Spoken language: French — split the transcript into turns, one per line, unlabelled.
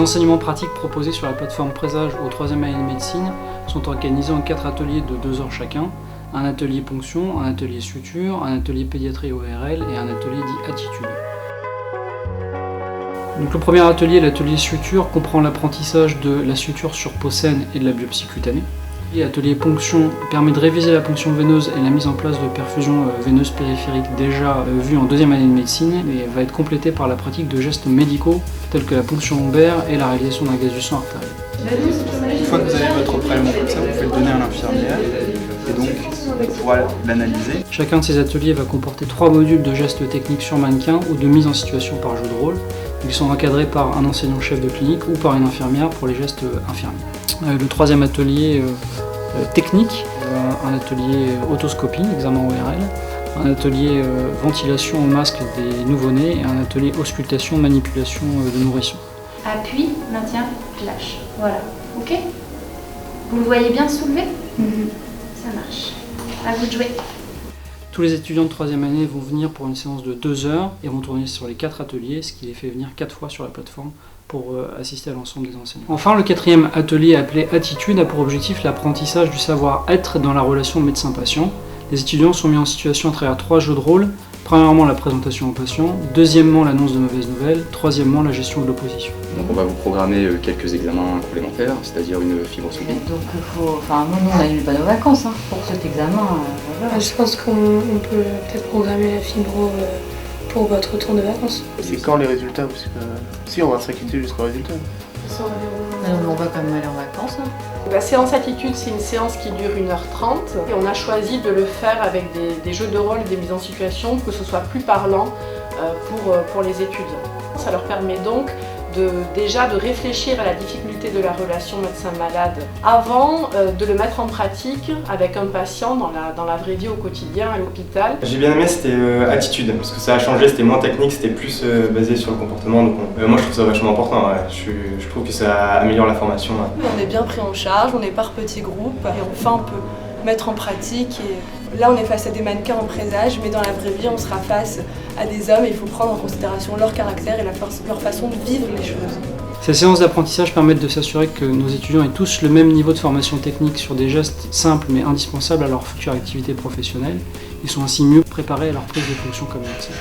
enseignements pratiques proposés sur la plateforme Présage au 3e année de médecine sont organisés en 4 ateliers de 2 heures chacun. Un atelier ponction, un atelier suture, un atelier pédiatrie ORL et un atelier dit attitude. Donc le premier atelier, l'atelier suture, comprend l'apprentissage de la suture sur peau saine et de la biopsie cutanée. L'atelier ponction permet de réviser la ponction veineuse et la mise en place de perfusion veineuse périphérique déjà vue en 2e année de médecine et va être complété par la pratique de gestes médicaux tels que la ponction lombaire et la réalisation d'un gaz du sang artériel.
Une fois que vous avez votre prélèvement comme ça, vous pouvez le donner à l'infirmière et donc on pourra l'analyser.
Chacun de ces ateliers va comporter 3 modules de gestes techniques sur mannequin ou de mise en situation par jeu de rôle. Ils sont encadrés par un enseignant chef de clinique ou par une infirmière pour les gestes infirmiers. Le 3e atelier technique, un atelier otoscopie, examen ORL, un atelier ventilation au masque des nouveau-nés et un atelier auscultation, manipulation de nourrissons.
Appui, maintien, lâche. Voilà. Ok? Vous le voyez bien soulever? Ça marche. À vous de jouer.
Tous les étudiants de 3e année vont venir pour une séance de 2 heures et vont tourner sur les 4 ateliers, ce qui les fait venir 4 fois sur la plateforme pour assister à l'ensemble des enseignements. Enfin, le 4e atelier appelé Attitude a pour objectif l'apprentissage du savoir-être dans la relation médecin-patient. Les étudiants sont mis en situation à travers 3 jeux de rôle. Premièrement, la présentation au patient, deuxièmement, l'annonce de mauvaises nouvelles, troisièmement, la gestion de l'opposition.
Donc on va vous programmer quelques examens complémentaires, c'est-à-dire une fibroscopie.
Donc nous on annule pas nos vacances pour cet examen. Voilà.
Je pense qu'on peut peut-être programmer la fibro pour votre retour de vacances.
C'est quand les résultats? Parce que si on va s'inquiéter jusqu'au résultat.
On va quand même aller en vacances.
La séance attitude, c'est une séance qui dure 1h30 et on a choisi de le faire avec des jeux de rôle et des mises en situation pour que ce soit plus parlant pour les étudiants. Ça leur permet donc déjà de réfléchir à la difficulté de la relation médecin-malade avant de le mettre en pratique avec un patient dans la vraie vie au quotidien à l'hôpital.
J'ai bien aimé, c'était attitude, parce que ça a changé, c'était moins technique, c'était plus basé sur le comportement. Donc moi je trouve ça vachement important, ouais. Je trouve que ça améliore la formation. Ouais.
On est bien pris en charge, on est par petits groupes et enfin on peut mettre en pratique. Et là on est face à des mannequins en présage, mais dans la vraie vie on sera face à des hommes et il faut prendre en considération leur caractère et leur façon de vivre les choses.
Ces séances d'apprentissage permettent de s'assurer que nos étudiants aient tous le même niveau de formation technique sur des gestes simples mais indispensables à leur future activité professionnelle. Ils sont ainsi mieux préparés à leur prise de fonction comme médecin.